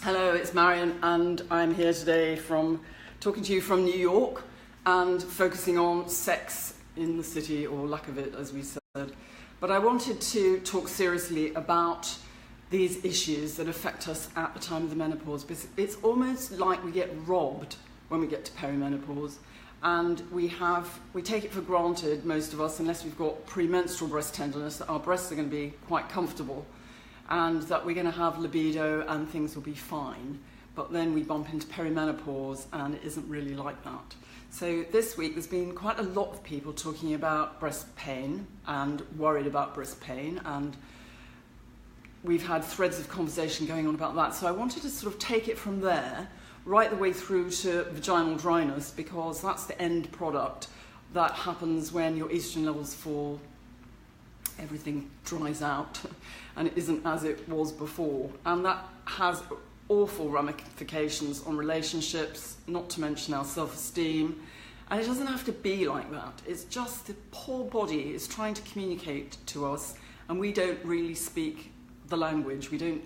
Hello, it's Maryon, and I'm here today talking to you from New York and focusing on sex in the city, or lack of it, as we said. But I wanted to talk seriously about these issues that affect us at the time of the menopause, because it's almost like we get robbed when we get to perimenopause, and we take it for granted, most of us, unless we've got premenstrual breast tenderness, that our breasts are going to be quite comfortable and that we're going to have libido and things will be fine. But then we bump into perimenopause and it isn't really like that. So this week there's been quite a lot of people talking about breast pain and worried about breast pain, and we've had threads of conversation going on about that. So I wanted to sort of take it from there right the way through to vaginal dryness, because that's the end product that happens when your estrogen levels fall. Everything dries out and it isn't as it was before, and that has awful ramifications on relationships, not to mention our self-esteem. And it doesn't have to be like that. It's just the poor body is trying to communicate to us, and we don't really speak the language. We don't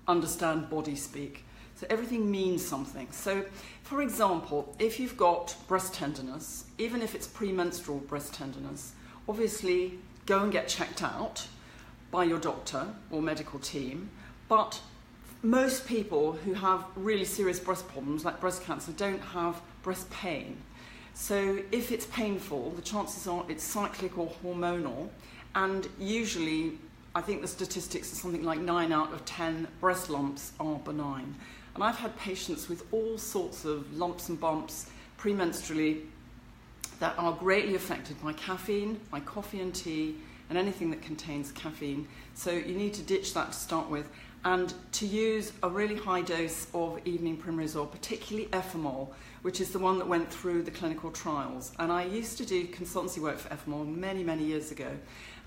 understand body speak. So everything means something. So, for example, if you've got breast tenderness, even if it's premenstrual breast tenderness, obviously go and get checked out by your doctor or medical team. But most people who have really serious breast problems, like breast cancer, don't have breast pain. So if it's painful, the chances are it's cyclic or hormonal, and usually, I think the statistics are something like 9 out of 10 breast lumps are benign. And I've had patients with all sorts of lumps and bumps premenstrually that are greatly affected by caffeine, by coffee and tea, and anything that contains caffeine. So you need to ditch that to start with, and to use a really high dose of evening primrose oil, particularly Efamol, which is the one that went through the clinical trials. And I used to do consultancy work for Efamol many, many years ago.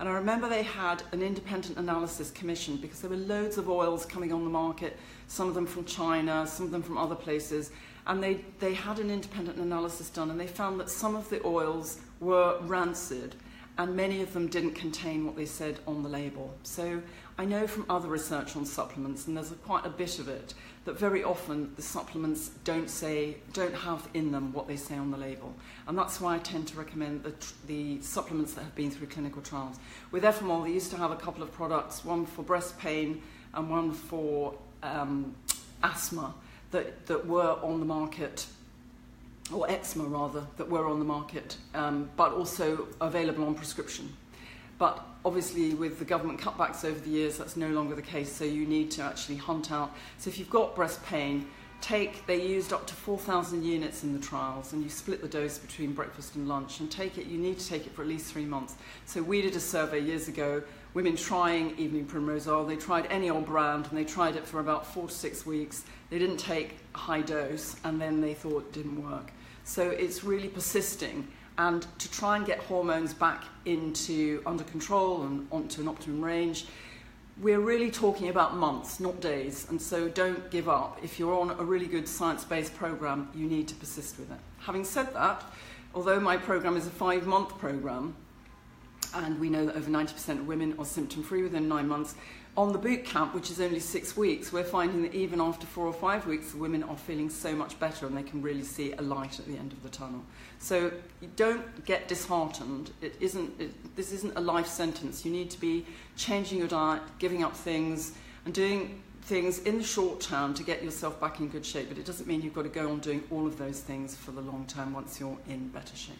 And I remember they had an independent analysis commissioned because there were loads of oils coming on the market, some of them from China, some of them from other places. And they had an independent analysis done, and they found that some of the oils were rancid, and many of them didn't contain what they said on the label. So I know from other research on supplements, and there's quite a bit of it, that very often the supplements don't have in them what they say on the label. And that's why I tend to recommend the supplements that have been through clinical trials. With Efamol, they used to have a couple of products, one for breast pain and one for asthma, that were on the market, or eczema rather, that were on the market, but also available on prescription. But obviously with the government cutbacks over the years, that's no longer the case, so you need to actually hunt out. So if you've got breast pain, they used up to 4,000 units in the trials, and you split the dose between breakfast and lunch, and you need to take it for at least 3 months. So we did a survey years ago, women trying evening primrose oil. They tried any old brand, and they tried it for about 4 to 6 weeks. They didn't take a high dose, and then they thought it didn't work. So it's really persisting, and to try and get hormones back under control and onto an optimum range, we're really talking about months, not days. And so don't give up. If you're on a really good science-based program, you need to persist with it. Having said that, although my program is a 5-month program, and we know that over 90% of women are symptom-free within 9 months, on the boot camp, which is only 6 weeks, we're finding that even after 4 or 5 weeks, the women are feeling so much better, and they can really see a light at the end of the tunnel. So don't get disheartened. This isn't a life sentence. You need to be changing your diet, giving up things, and doing things in the short term to get yourself back in good shape. But it doesn't mean you've got to go on doing all of those things for the long term once you're in better shape.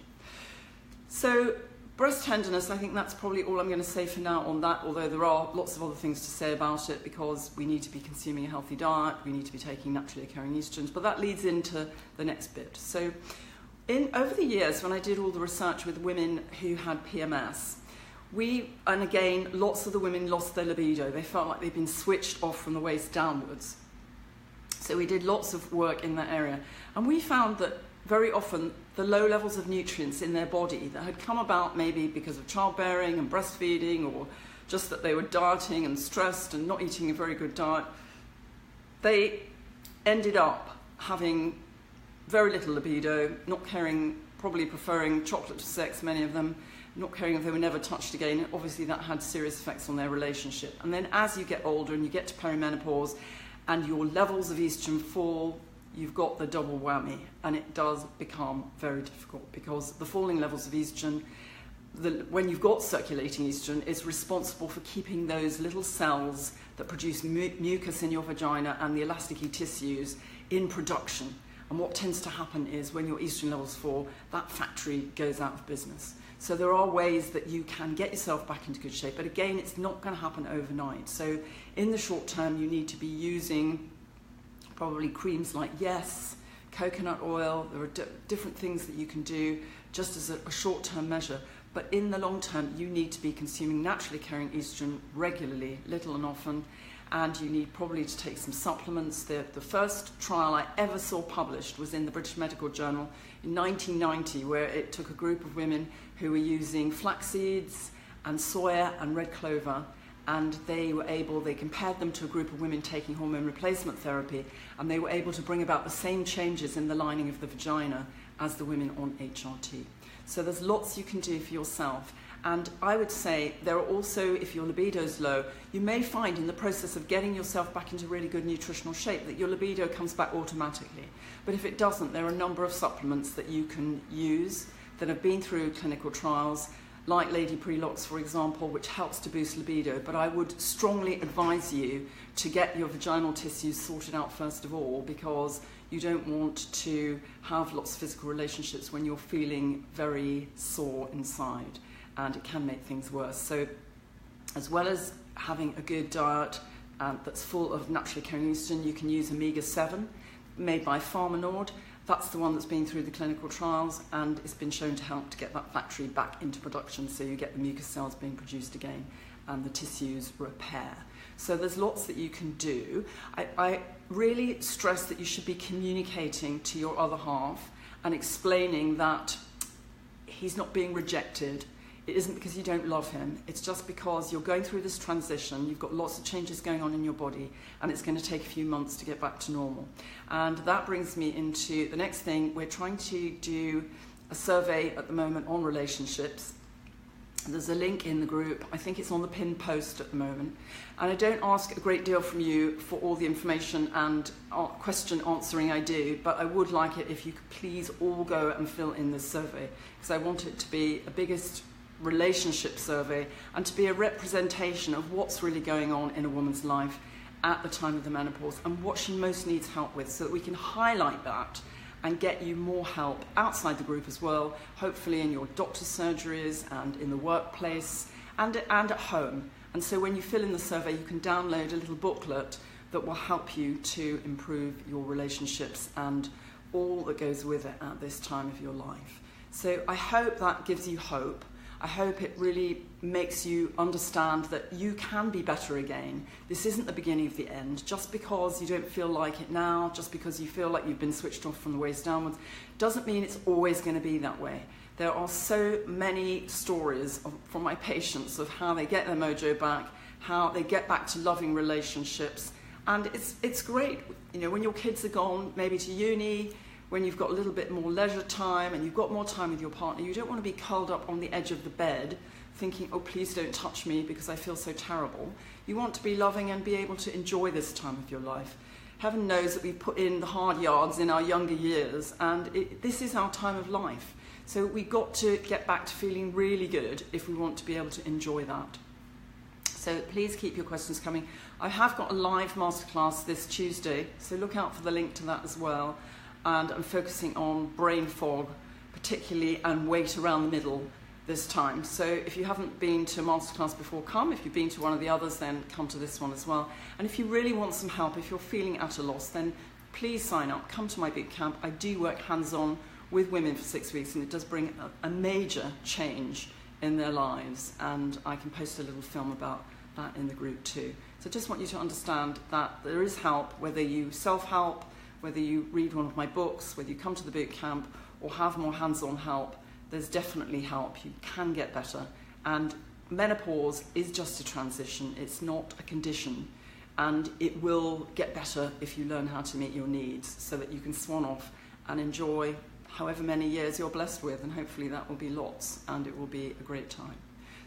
So breast tenderness, I think that's probably all I'm going to say for now on that, although there are lots of other things to say about it, because we need to be consuming a healthy diet, we need to be taking naturally occurring estrogens, but that leads into the next bit. So over the years, when I did all the research with women who had PMS, and again, lots of the women lost their libido. They felt like they'd been switched off from the waist downwards. So we did lots of work in that area, and we found that very often the low levels of nutrients in their body that had come about maybe because of childbearing and breastfeeding, or just that they were dieting and stressed and not eating a very good diet, they ended up having very little libido, not caring, probably preferring chocolate to sex, many of them, not caring if they were never touched again. Obviously that had serious effects on their relationship. And then as you get older and you get to perimenopause, and your levels of estrogen fall, you've got the double whammy, and it does become very difficult because the falling levels of estrogen, when you've got circulating estrogen, is responsible for keeping those little cells that produce mucus in your vagina and the elasticy tissues in production. And what tends to happen is when your estrogen levels fall, that factory goes out of business. So there are ways that you can get yourself back into good shape, but again, it's not going to happen overnight. So in the short term, you need to be using probably creams like Yes, coconut oil. There are different things that you can do just as a short-term measure. But in the long term, you need to be consuming naturally occurring estrogen regularly, little and often, and you need probably to take some supplements. The first trial I ever saw published was in the British Medical Journal in 1990, where it took a group of women who were using flax seeds and soya and red clover, and they compared them to a group of women taking hormone replacement therapy, and they were able to bring about the same changes in the lining of the vagina as the women on HRT. So there's lots you can do for yourself. And I would say there are also, if your libido is low, you may find in the process of getting yourself back into really good nutritional shape that your libido comes back automatically. But if it doesn't, there are a number of supplements that you can use that have been through clinical trials, like Lady Prelox, for example, which helps to boost libido. But I would strongly advise you to get your vaginal tissues sorted out first of all, because you don't want to have lots of physical relationships when you're feeling very sore inside, and it can make things worse. So as well as having a good diet that's full of naturally occurring estrogen, you can use omega-7 made by Pharmanord. That's the one that's been through the clinical trials, and it's been shown to help to get that factory back into production, so you get the mucus cells being produced again and the tissues repair. So there's lots that you can do. I really stress that you should be communicating to your other half and explaining that he's not being rejected. It isn't because you don't love him. It's just because you're going through this transition. You've got lots of changes going on in your body, and it's going to take a few months to get back to normal. And that brings me into the next thing. We're trying to do a survey at the moment on relationships. There's a link in the group. I think it's on the pinned post at the moment. And I don't ask a great deal from you for all the information and question answering I do, but I would like it if you could please all go and fill in this survey, because I want it to be a biggest relationship survey and to be a representation of what's really going on in a woman's life at the time of the menopause and what she most needs help with, so that we can highlight that and get you more help outside the group as well, hopefully in your doctor's surgeries and in the workplace and at home. And so when you fill in the survey, you can download a little booklet that will help you to improve your relationships and all that goes with it at this time of your life. So I hope that gives you hope. I hope it really makes you understand that you can be better again. This isn't the beginning of the end. Just because you don't feel like it now, just because you feel like you've been switched off from the waist downwards, doesn't mean it's always going to be that way. There are so many stories from my patients of how they get their mojo back, how they get back to loving relationships. And it's great, you know, when your kids are gone, maybe to uni, when you've got a little bit more leisure time and you've got more time with your partner, you don't want to be curled up on the edge of the bed thinking, oh, please don't touch me because I feel so terrible. You want to be loving and be able to enjoy this time of your life. Heaven knows that we put in the hard yards in our younger years, and this is our time of life. So we've got to get back to feeling really good if we want to be able to enjoy that. So please keep your questions coming. I have got a live masterclass this Tuesday, so look out for the link to that as well. And I'm focusing on brain fog, particularly, and weight around the middle this time. So if you haven't been to a masterclass before, come. If you've been to one of the others, then come to this one as well. And if you really want some help, if you're feeling at a loss, then please sign up. Come to my boot camp. I do work hands-on with women for 6 weeks, and it does bring a major change in their lives. And I can post a little film about that in the group too. So I just want you to understand that there is help, whether you self-help, whether you read one of my books, whether you come to the boot camp or have more hands-on help, there's definitely help. You can get better. And menopause is just a transition. It's not a condition. And it will get better if you learn how to meet your needs so that you can swan off and enjoy however many years you're blessed with. And hopefully that will be lots, and it will be a great time.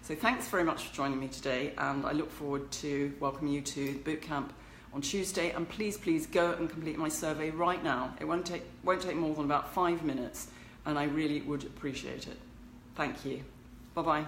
So thanks very much for joining me today. And I look forward to welcoming you to the boot camp on Tuesday, and please go and complete my survey right now. It won't take more than about 5 minutes, and I really would appreciate it. Thank you. Bye-bye.